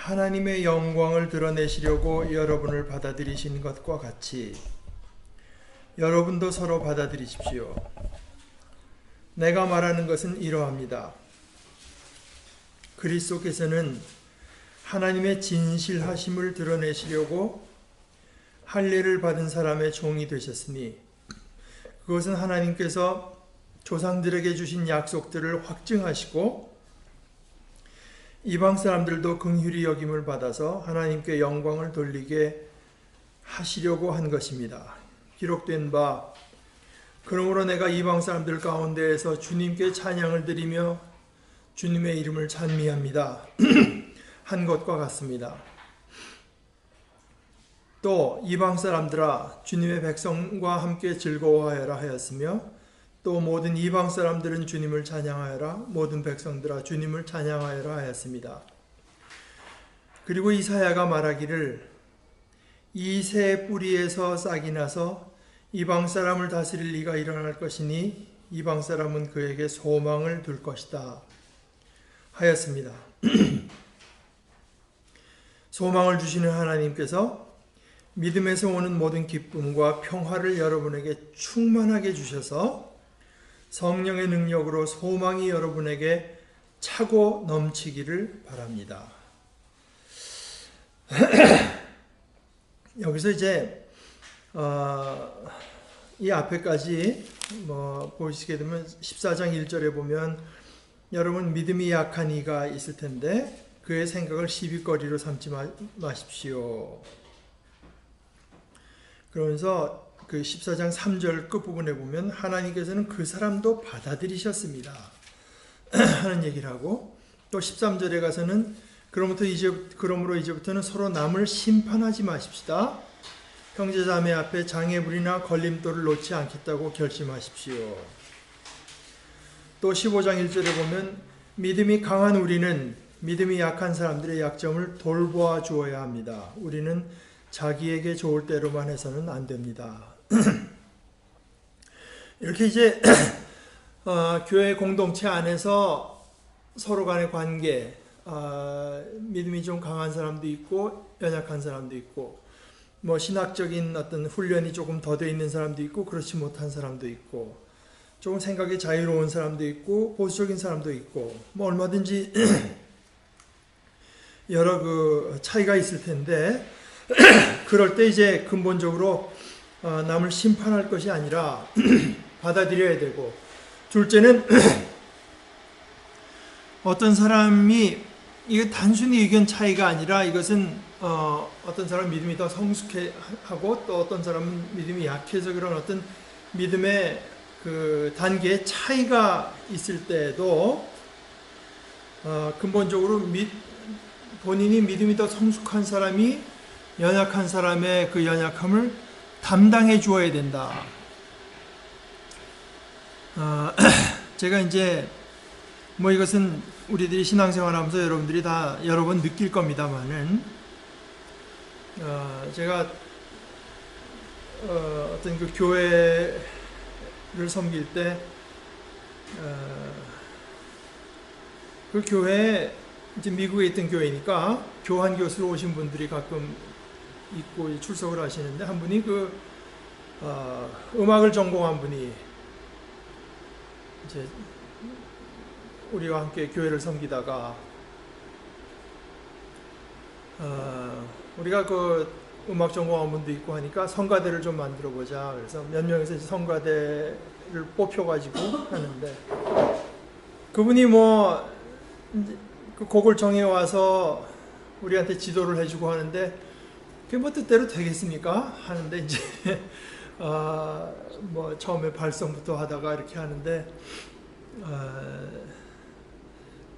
하나님의 영광을 드러내시려고 여러분을 받아들이신 것과 같이 여러분도 서로 받아들이십시오. 내가 말하는 것은 이러합니다. 그리스도께서는 하나님의 진실하심을 드러내시려고 할례를 받은 사람의 종이 되셨으니 그것은 하나님께서 조상들에게 주신 약속들을 확증하시고 이방 사람들도 긍휼히 여김을 받아서 하나님께 영광을 돌리게 하시려고 한 것입니다. 기록된 바 그러므로 내가 이방 사람들 가운데에서 주님께 찬양을 드리며 주님의 이름을 찬미합니다. 한 것과 같습니다. 또 이방 사람들아 주님의 백성과 함께 즐거워하여라 하였으며 또 모든 이방 사람들은 주님을 찬양하여라 모든 백성들아 주님을 찬양하여라 하였습니다. 그리고 이사야가 말하기를 이 새 뿌리에서 싹이 나서 이방 사람을 다스릴 이가 일어날 것이니 이방 사람은 그에게 소망을 둘 것이다 하였습니다. 소망을 주시는 하나님께서 믿음에서 오는 모든 기쁨과 평화를 여러분에게 충만하게 주셔서 성령의 능력으로 소망이 여러분에게 차고 넘치기를 바랍니다. 여기서 이제 이 앞에까지 보시게 되면 14장 1절에 보면 여러분 믿음이 약한 이가 있을 텐데 그의 생각을 시비거리로 삼지 마십시오. 그러면서 그 14장 3절 끝부분에 보면 하나님께서는 그 사람도 받아들이셨습니다 하는 얘기를 하고 또 13절에 가서는 그러므로 이제부터는 서로 남을 심판하지 마십시다. 형제자매 앞에 장애물이나 걸림돌을 놓지 않겠다고 결심하십시오. 또 15장 1절에 보면 믿음이 강한 우리는 믿음이 약한 사람들의 약점을 돌보아 주어야 합니다. 우리는 자기에게 좋을 대로만 해서는 안 됩니다. 이렇게 이제 교회 공동체 안에서 서로 간의 관계, 믿음이 좀 강한 사람도 있고 연약한 사람도 있고 신학적인 어떤 훈련이 조금 더 돼 있는 사람도 있고 그렇지 못한 사람도 있고 조금 생각이 자유로운 사람도 있고 보수적인 사람도 있고 얼마든지 여러 그 차이가 있을 텐데 그럴 때 이제 근본적으로 남을 심판할 것이 아니라 받아들여야 되고 둘째는 어떤 사람이 이게 단순히 의견 차이가 아니라 이것은 어떤 사람은 믿음이 더 성숙하고 또 어떤 사람은 믿음이 약해서 그런 어떤 믿음의 그 단계의 차이가 있을 때도 근본적으로 본인이 믿음이 더 성숙한 사람이 연약한 사람의 그 연약함을 담당해 주어야 된다. 제가 이제 이것은 우리들이 신앙생활하면서 여러분들이 다 여러 번 느낄 겁니다만은 제가 어떤 그 교회를 섬길 때 그 교회에 이제 미국에 있던 교회니까 교환 교수로 오신 분들이 가끔 있고 출석을 하시는데 한 분이 음악을 전공한 분이 이제 우리와 함께 교회를 섬기다가 우리가 그 음악 전공한 분도 있고 하니까 성가대를 좀 만들어 보자. 그래서 몇 명에서 이제 성가대를 뽑혀가지고 하는데 그분이 그 곡을 정해 와서 우리한테 지도를 해주고 하는데 그게 뜻대로 되겠습니까? 하는데 이제 처음에 발성부터 하다가 이렇게 하는데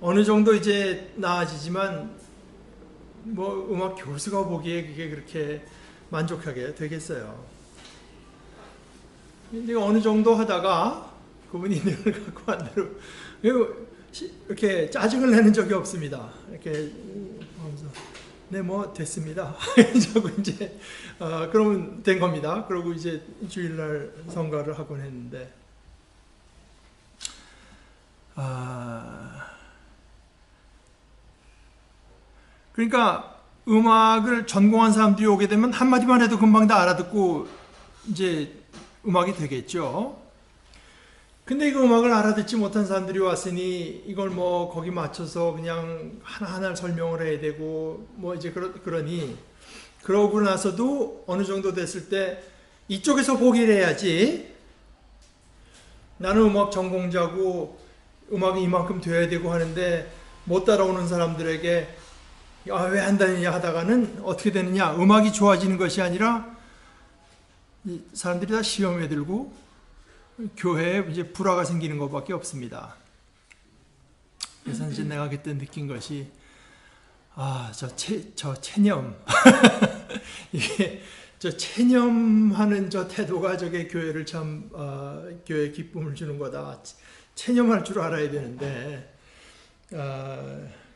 어느 정도 이제 나아지지만 음악 교수가 보기에 그게 그렇게 만족하게 되겠어요. 근데 어느 정도 하다가 그분이 늘 갖고 한 대로 이렇게 짜증을 내는 적이 없습니다. 이렇게 하면서 네, 됐습니다. 자고 이제 그러면 된 겁니다. 그러고 이제 주일날 성가를 하곤 했는데 그러니까 음악을 전공한 사람들이 오게 되면 한마디만 해도 금방 다 알아듣고 이제 음악이 되겠죠. 근데 이거 음악을 알아듣지 못한 사람들이 왔으니 이걸 뭐 거기 맞춰서 그냥 하나하나 설명을 해야 되고 뭐 이제 그러니 그러고 나서도 어느 정도 됐을 때 이쪽에서 보기를 해야지. 나는 음악 전공자고 음악이 이만큼 돼야 되고 하는데 못 따라오는 사람들에게 왜 한다느냐 하다가는 어떻게 되느냐, 음악이 좋아지는 것이 아니라 이 사람들이 다 시험에 들고 교회에 이제 불화가 생기는 것밖에 없습니다. 그래서 이제 내가 그때 느낀 것이 저 체념 이게 저 체념하는 저 태도가 저게 교회를 참 교회에 기쁨을 주는 거다. 체념할 줄 알아야 되는데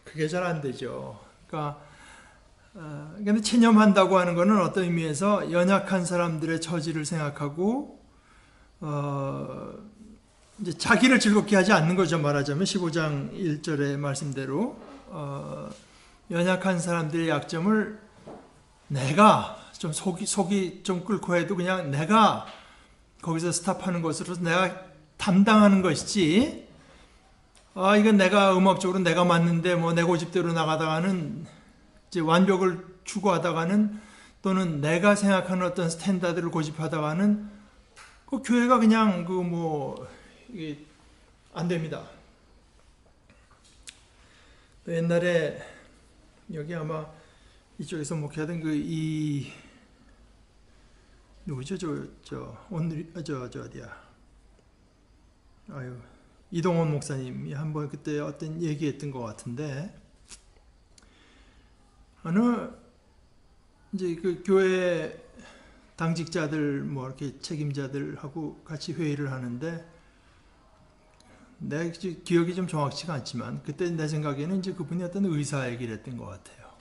그게 잘 안 되죠. 그러니까 근데 체념한다고 하는 것은 어떤 의미에서 연약한 사람들의 처지를 생각하고 이제 자기를 즐겁게 하지 않는 거죠. 말하자면 15장 1절의 말씀대로 연약한 사람들의 약점을 내가 좀 속이 좀 끓고 해도 그냥 내가 거기서 스탑하는 것으로 내가 담당하는 것이지, 이건 내가 음악적으로 내가 맞는데 뭐 내 고집대로 나가다가는 이제 완벽을 추구하다가는 또는 내가 생각하는 어떤 스탠다드를 고집하다가는 그 교회가 그냥 이게 안 됩니다. 또 옛날에 여기 아마 이쪽에서 목회하던 누구죠? 오늘 어디야? 이동원 목사님이 한번 그때 어떤 얘기했던 것 같은데, 이제 그 교회 당직자들 뭐 이렇게 책임자들하고 같이 회의를 하는데, 내 기억이 좀 정확치가 않지만 그때 내 생각에는 이제 그분이 어떤 의사 얘기를 했던 것 같아요.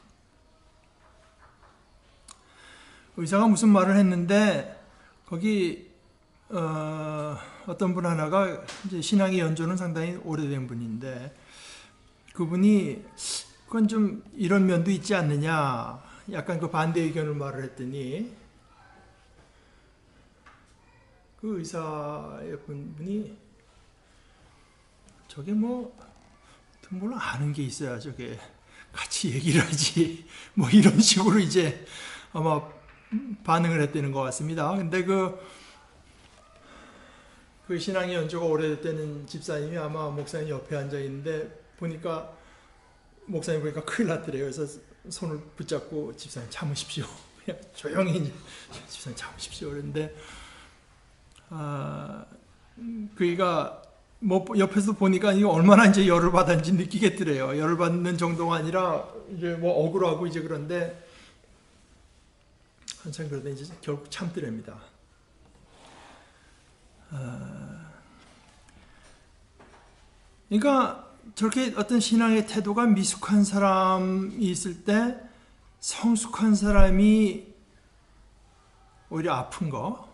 의사가 무슨 말을 했는데 거기 어떤 분 하나가 이제 신앙의 연조는 상당히 오래된 분인데 그분이 그건 좀 이런 면도 있지 않느냐, 약간 그 반대 의견을 말을 했더니 그 의사의 분이 저게 뭘 아는 게 있어야 저게 같이 얘기를 하지 뭐 이런 식으로 이제 아마 반응을 했다는 것 같습니다. 근데 그 신앙의 연조가 오래됐다는 집사님이 아마 목사님 옆에 앉아 있는데 목사님 보니까 큰일 났더래요. 그래서 손을 붙잡고 집사님 참으십시오. 그냥 조용히 이제 집사님 참으십시오. 그런데 그이가 뭐 옆에서 보니까 이거 얼마나 이제 열을 받았는지 느끼겠더래요. 열을 받는 정도가 아니라 이제 뭐 억울하고 이제 그런데 한참 그러다 이제 결국 참더랍니다. 그러니까 저렇게 어떤 신앙의 태도가 미숙한 사람이 있을 때 성숙한 사람이 오히려 아픈 거,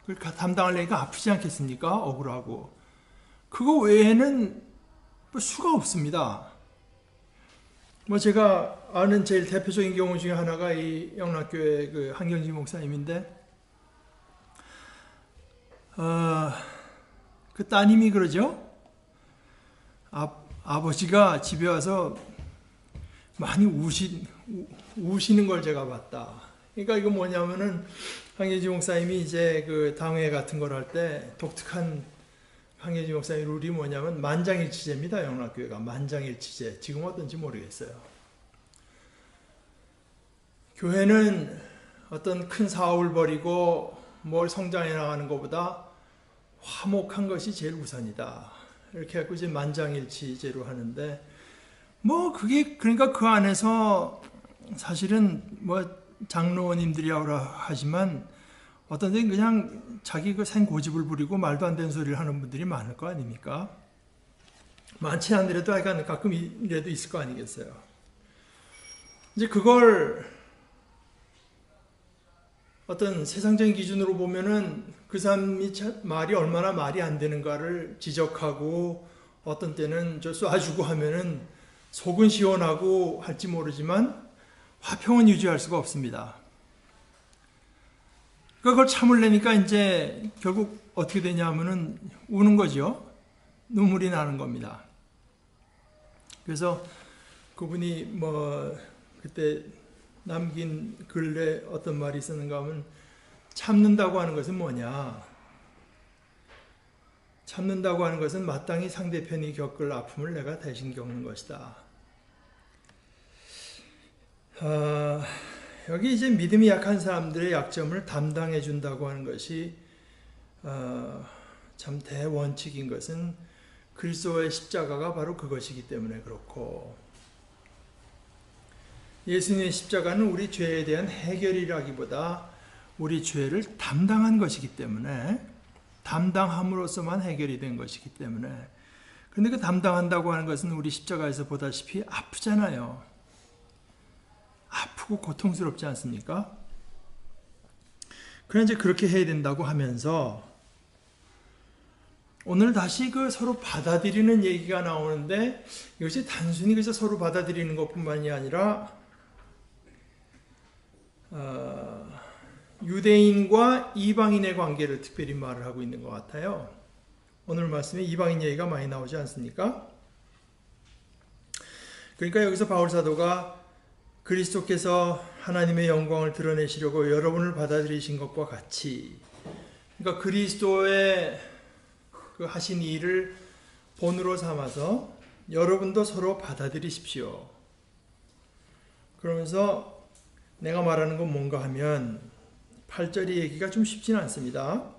그걸 담당하려니까 아프지 않겠습니까? 억울하고. 그거 외에는 뭐 수가 없습니다. 뭐 제가 아는 제일 대표적인 경우 중에 하나가 이 영락교회 그 한경지 목사님인데, 그 따님이 그러죠. 아버지가 집에 와서 많이 우시는 걸 제가 봤다. 그러니까 이거 뭐냐면은 한경지 목사님이 이제 그 당회 같은 걸 할 때 독특한 한경지 목사님 룰이 뭐냐면 만장일치제입니다. 영락교회가 만장일치제. 지금 어떤지 모르겠어요. 교회는 어떤 큰 사업을 벌이고 뭘 성장해 나가는 것보다 화목한 것이 제일 우선이다. 이렇게 해서 이제 만장일치제로 하는데, 뭐 그게 그러니까 그 안에서 사실은 뭐 장로님들이라고 하지만 어떤 데는 그냥 자기 그 생고집을 부리고 말도 안 되는 소리를 하는 분들이 많을 거 아닙니까? 많지 않더라도 약간 가끔 이래도 있을 거 아니겠어요. 이제 그걸 어떤 세상적인 기준으로 보면은 그 사람이 말이 얼마나 말이 안 되는가를 지적하고 어떤 때는 저 쏴주고 하면은 속은 시원하고 할지 모르지만 화평은 유지할 수가 없습니다. 그걸 참으려니까 이제 결국 어떻게 되냐 하면은 우는 거죠. 눈물이 나는 겁니다. 그래서 그분이 뭐 그때 남긴 글에 어떤 말이 있었는가 하면 참는다고 하는 것은 뭐냐? 참는다고 하는 것은 마땅히 상대편이 겪을 아픔을 내가 대신 겪는 것이다. 여기 이제 믿음이 약한 사람들의 약점을 담당해 준다고 하는 것이 참 대원칙인 것은 그리스도의 십자가가 바로 그것이기 때문에 그렇고, 예수님의 십자가는 우리 죄에 대한 해결이라기보다 우리 죄를 담당한 것이기 때문에, 담당함으로써만 해결이 된 것이기 때문에. 그런데 그 담당한다고 하는 것은 우리 십자가에서 보다시피 아프잖아요. 아프고 고통스럽지 않습니까? 그런데 이제 그렇게 해야 된다고 하면서 오늘 다시 그 서로 받아들이는 얘기가 나오는데, 이것이 단순히 그래서 서로 받아들이는 것뿐만이 아니라 유대인과 이방인의 관계를 특별히 말을 하고 있는 것 같아요. 오늘 말씀에 이방인 얘기가 많이 나오지 않습니까? 그러니까 여기서 바울 사도가 그리스도께서 하나님의 영광을 드러내시려고 여러분을 받아들이신 것과 같이, 그러니까 그리스도의 그 하신 일을 본으로 삼아서 여러분도 서로 받아들이십시오. 그러면서 내가 말하는 건 뭔가 하면 8절의 얘기가 좀 쉽지는 않습니다.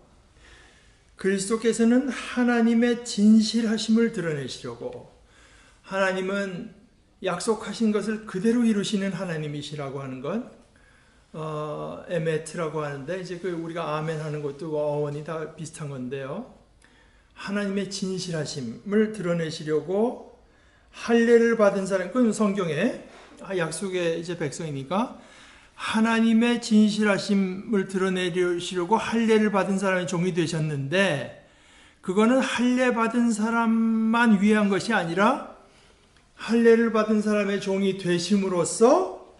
그리스도께서는 하나님의 진실하심을 드러내시려고, 하나님은 약속하신 것을 그대로 이루시는 하나님이시라고 하는 건 에메트라고 하는데, 이제 그 우리가 아멘 하는 것도 어원이 다 비슷한 건데요. 하나님의 진실하심을 드러내시려고 할례를 받은 사람, 그건 성경에 약속의 이제 백성이니까 하나님의 진실하심을 드러내시려고 할례를 받은 사람이 종이 되셨는데, 그거는 할례 받은 사람만 위한 것이 아니라 할례를 받은 사람의 종이 되심으로써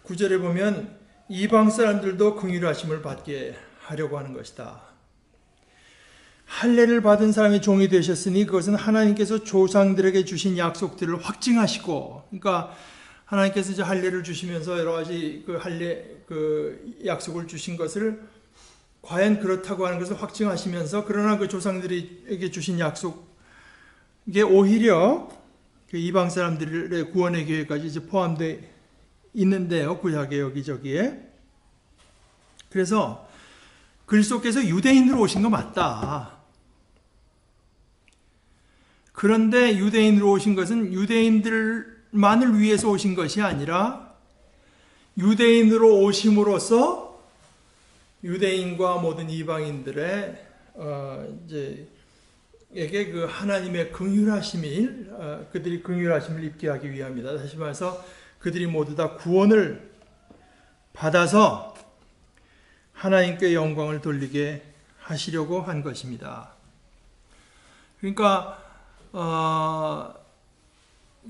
9절에 보면 이방 사람들도 긍휼하심을 받게 하려고 하는 것이다. 할례를 받은 사람의 종이 되셨으니 그것은 하나님께서 조상들에게 주신 약속들을 확증하시고, 그러니까 하나님께서 이제 할례를 주시면서 여러 가지 그 할례 그 약속을 주신 것을 과연 그렇다고 하는 것을 확증하시면서, 그러나 그 조상들에게 주신 약속, 이게 오히려 그 이방 사람들의 구원의 계획까지 이제 포함되어 있는데요, 구약의 여기저기에. 그래서 그리스도께서 유대인으로 오신 거 맞다. 그런데 유대인으로 오신 것은 유대인들만을 위해서 오신 것이 아니라 유대인으로 오심으로써 유대인과 모든 이방인들의 에게 그 하나님의 긍휼하심을 그들이 긍휼하심을 입게 하기 위함이다. 다시 말해서 그들이 모두 다 구원을 받아서 하나님께 영광을 돌리게 하시려고 한 것입니다. 그러니까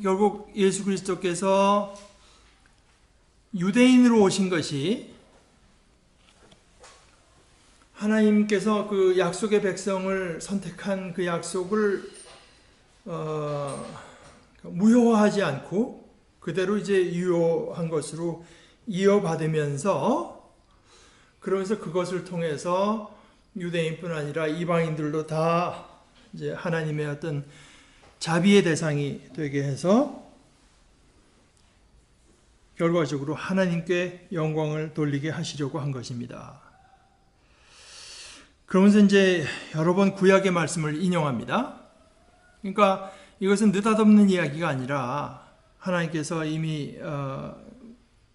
결국 예수 그리스도께서 유대인으로 오신 것이 하나님께서 그 약속의 백성을 선택한 그 약속을 무효화하지 않고 그대로 이제 유효한 것으로 이어받으면서, 그러면서 그것을 통해서 유대인뿐 아니라 이방인들도 다 이제 하나님의 어떤 자비의 대상이 되게 해서 결과적으로 하나님께 영광을 돌리게 하시려고 한 것입니다. 그러면서 이제 여러 번 구약의 말씀을 인용합니다. 그러니까 이것은 느닷없는 이야기가 아니라 하나님께서 이미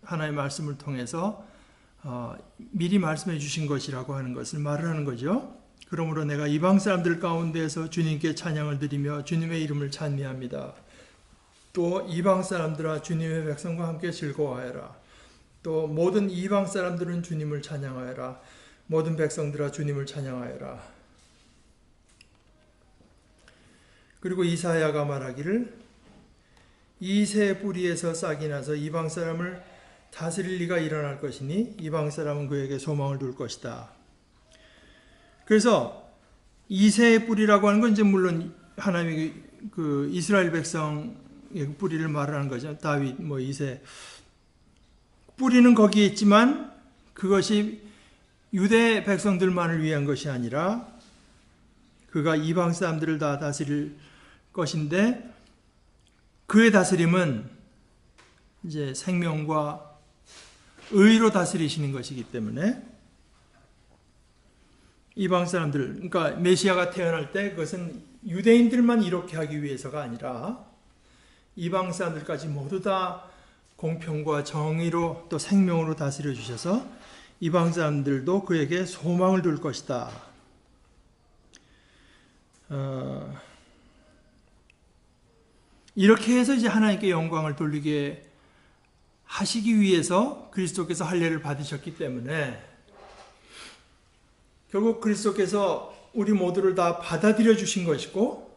하나님의 말씀을 통해서 미리 말씀해 주신 것이라고 하는 것을 말을 하는 거죠. 그러므로 내가 이방 사람들 가운데에서 주님께 찬양을 드리며 주님의 이름을 찬미합니다. 또 이방 사람들아 주님의 백성과 함께 즐거워하여라. 또 모든 이방 사람들은 주님을 찬양하여라. 모든 백성들아 주님을 찬양하여라. 그리고 이사야가 말하기를 이새 뿌리에서 싹이 나서 이방 사람을 다스릴 리가 일어날 것이니 이방 사람은 그에게 소망을 둘 것이다. 그래서 이새의 뿌리라고 하는 건 이제 물론 하나님의 그 이스라엘 백성의 뿌리를 말하는 거죠. 다윗, 이새. 뿌리는 거기에 있지만 그것이 유대 백성들만을 위한 것이 아니라 그가 이방 사람들을 다 다스릴 것인데 그의 다스림은 이제 생명과 의로 다스리시는 것이기 때문에 이방 사람들, 그러니까 메시아가 태어날 때 그것은 유대인들만 이렇게 하기 위해서가 아니라 이방 사람들까지 모두 다 공평과 정의로 또 생명으로 다스려 주셔서 이방 사람들도 그에게 소망을 둘 것이다. 이렇게 해서 이제 하나님께 영광을 돌리게 하시기 위해서 그리스도께서 할례를 받으셨기 때문에 결국 그리스도께서 우리 모두를 다 받아들여 주신 것이고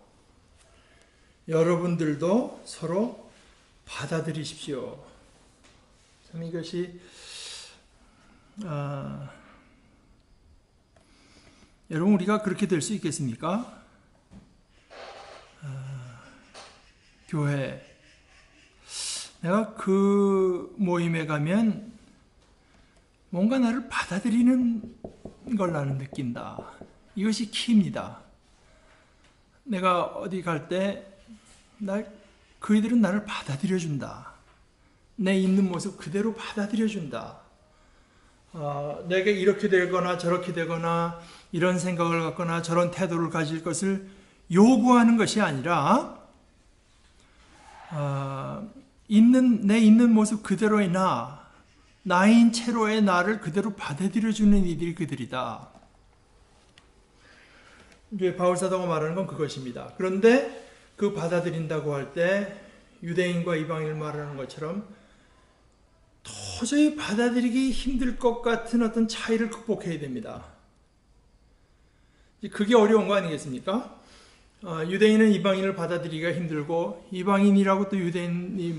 여러분들도 서로 받아들이십시오. 참 이것이 여러분 우리가 그렇게 될 수 있겠습니까? 교회 내가 그 모임에 가면 뭔가 나를 받아들이는 걸 나는 느낀다. 이것이 키입니다. 내가 어디 갈 때 그이들은 나를 받아들여준다. 내 있는 모습 그대로 받아들여준다. 내게 이렇게 되거나 저렇게 되거나 이런 생각을 갖거나 저런 태도를 가질 것을 요구하는 것이 아니라 내 있는 모습 그대로의 나인 채로의 나를 그대로 받아들여주는 이들이 그들이다. 이제 바울사도가 말하는 건 그것입니다. 그런데 그 받아들인다고 할 때 유대인과 이방인을 말하는 것처럼 도저히 받아들이기 힘들 것 같은 어떤 차이를 극복해야 됩니다. 그게 어려운 거 아니겠습니까? 유대인은 이방인을 받아들이기가 힘들고 이방인이라고 또 유대인이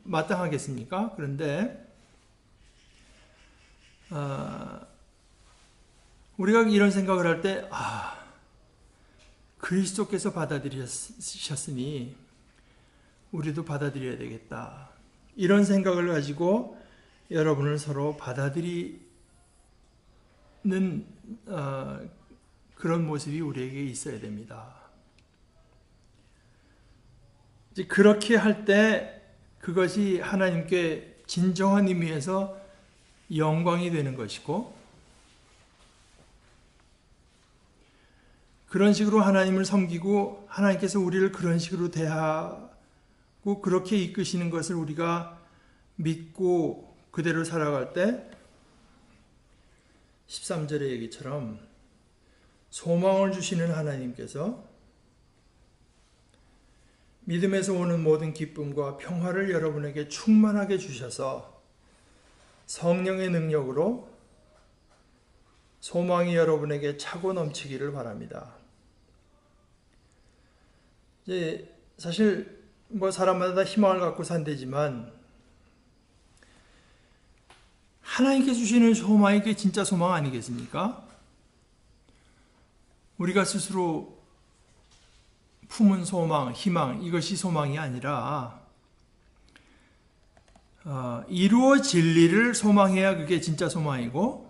마땅하겠습니까? 그런데 우리가 이런 생각을 할 때 그리스도께서 받아들이셨으니 우리도 받아들여야 되겠다. 이런 생각을 가지고 여러분을 서로 받아들이는 그런 모습이 우리에게 있어야 됩니다. 이제 그렇게 할 때 그것이 하나님께 진정한 의미에서 영광이 되는 것이고 그런 식으로 하나님을 섬기고 하나님께서 우리를 그런 식으로 대하고 그렇게 이끄시는 것을 우리가 믿고 그대로 살아갈 때 13절의 얘기처럼 소망을 주시는 하나님께서 믿음에서 오는 모든 기쁨과 평화를 여러분에게 충만하게 주셔서 성령의 능력으로 소망이 여러분에게 차고 넘치기를 바랍니다. 이제 사실 사람마다 다 희망을 갖고 산대지만 하나님께 주시는 소망이 그게 진짜 소망 아니겠습니까? 우리가 스스로 품은 소망, 희망 이것이 소망이 아니라 이루어질 일을 소망해야 그게 진짜 소망이고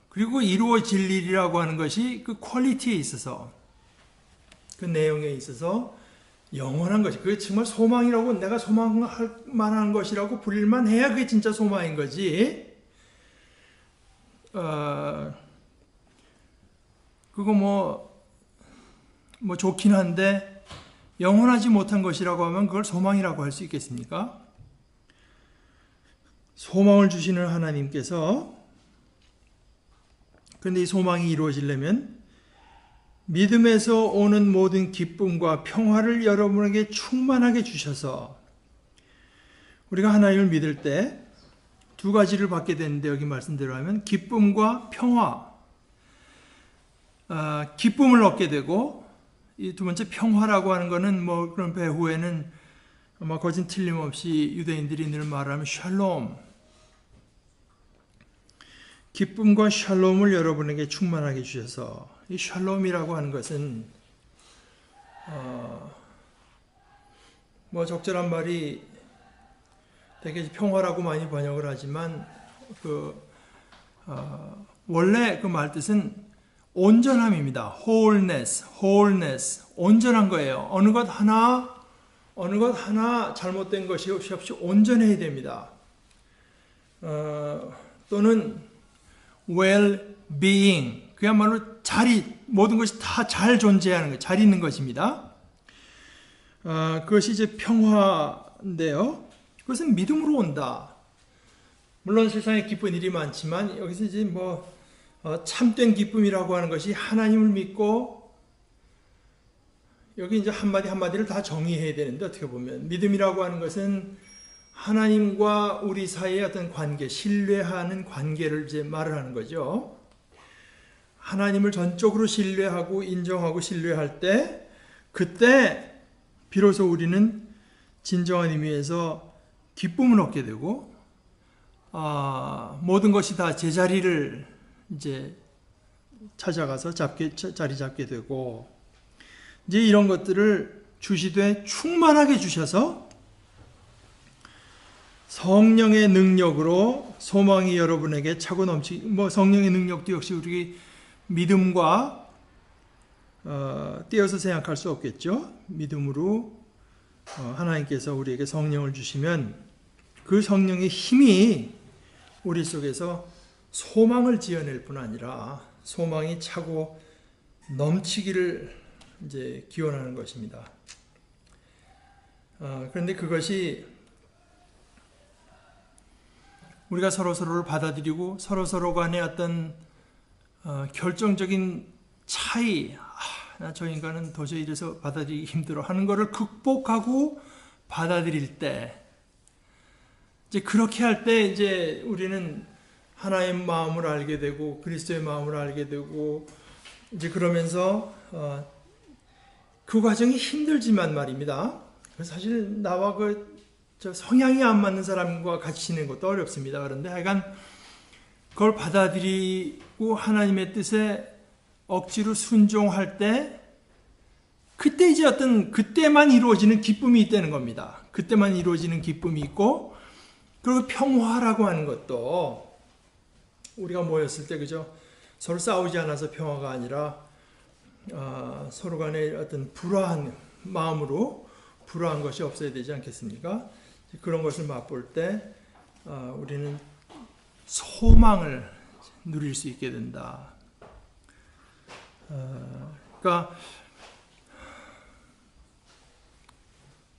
그리고 이루어질 일이라고 하는 것이 그 퀄리티에 있어서 그 내용에 있어서 영원한 것이 그게 정말 소망이라고 내가 소망할 만한 것이라고 부릴만 해야 그게 진짜 소망인 거지. 그거 좋긴 한데 영원하지 못한 것이라고 하면 그걸 소망이라고 할 수 있겠습니까? 소망을 주시는 하나님께서 그런데 이 소망이 이루어지려면 믿음에서 오는 모든 기쁨과 평화를 여러분에게 충만하게 주셔서 우리가 하나님을 믿을 때 두 가지를 받게 되는데 여기 말씀대로 하면 기쁨과 평화 기쁨을 얻게 되고 이 두 번째 평화라고 하는 거는 뭐 그런 배후에는 아마 거진 틀림없이 유대인들이 늘 말하면 샬롬, 기쁨과 샬롬을 여러분에게 충만하게 주셔서, 이 샬롬이라고 하는 것은 뭐 적절한 말이 되게 평화라고 많이 번역을 하지만 원래 그 말 뜻은 온전함입니다. wholeness, 온전한 거예요. 어느 것 하나 잘못된 것이 없이 온전해야 됩니다. 또는 well-being, 그야말로 모든 것이 다 잘 존재하는 것, 잘 있는 것입니다. 그것이 이제 평화인데요. 그것은 믿음으로 온다. 물론 세상에 기쁜 일이 많지만 여기서 이제 참된 기쁨이라고 하는 것이 하나님을 믿고, 여기 이제 한마디를 다 정의해야 되는데, 어떻게 보면 믿음이라고 하는 것은 하나님과 우리 사이의 어떤 관계, 신뢰하는 관계를 이제 말을 하는 거죠. 하나님을 전적으로 신뢰하고 인정하고 신뢰할 때, 그때 비로소 우리는 진정한 의미에서 기쁨을 얻게 되고, 모든 것이 다 제자리를 이제 찾아가서 자리 잡게 되고, 이제 이런 것들을 주시되 충만하게 주셔서 성령의 능력으로 소망이 여러분에게 차고 성령의 능력도 역시 우리 믿음과 띄어서 생각할 수 없겠죠. 믿음으로 하나님께서 우리에게 성령을 주시면 그 성령의 힘이 우리 속에서 소망을 지어낼 뿐 아니라 소망이 차고 넘치기를 이제 기원하는 것입니다. 그런데 그것이 우리가 서로서로를 받아들이고 서로 간의 어떤 결정적인 차이, 저 인간은 도저히 이래서 받아들이기 힘들어 하는 것을 극복하고 받아들일 때, 이제 그렇게 할 때 이제 우리는 하나의 마음을 알게 되고 그리스도의 마음을 알게 되고, 이제 그러면서 그 과정이 힘들지만 말입니다. 사실 나와 저 성향이 안 맞는 사람과 같이 지내는 것도 어렵습니다. 그런데 하여간 그걸 받아들이고 하나님의 뜻에 억지로 순종할 때, 그때 이제 그때만 이루어지는 기쁨이 있다는 겁니다. 그때만 이루어지는 기쁨이 있고, 그리고 평화라고 하는 것도 우리가 모였을 때, 그죠? 서로 싸우지 않아서 평화가 아니라 서로 간에 어떤 불화한 마음으로 불화한 것이 없어야 되지 않겠습니까? 그런 것을 맛볼 때 우리는 소망을 누릴 수 있게 된다. 그러니까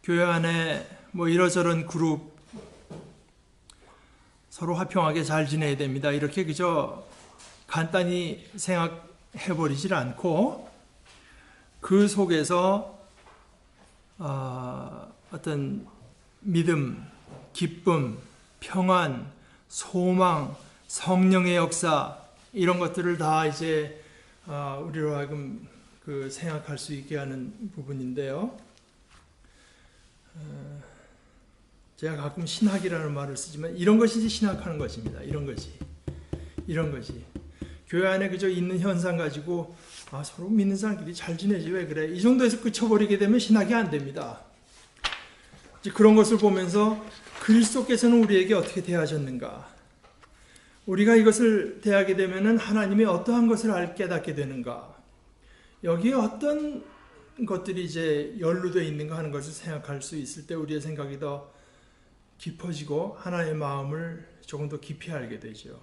교회 안에 이러저런 그룹 서로 화평하게 잘 지내야 됩니다. 이렇게 그저 간단히 생각해버리질 않고, 그 속에서 어떤 믿음, 기쁨, 평안, 소망, 성령의 역사, 이런 것들을 다 이제 우리로 하여금 생각할 수 있게 하는 부분인데요. 제가 가끔 신학이라는 말을 쓰지만 이런 것이 이제 신학하는 것입니다. 이런 것이. 교회 안에 그저 있는 현상 가지고 서로 믿는 사람끼리 잘 지내지 왜 그래? 이 정도에서 그쳐버리게 되면 신학이 안 됩니다. 이제 그런 것을 보면서 그리스도께서는 우리에게 어떻게 대하셨는가? 우리가 이것을 대하게 되면은 하나님의 어떠한 것을 깨닫게 되는가? 여기에 어떤 것들이 이제 연루되어 있는가 하는 것을 생각할 수 있을 때 우리의 생각이 더 깊어지고 하나님의 마음을 조금 더 깊이 알게 되죠.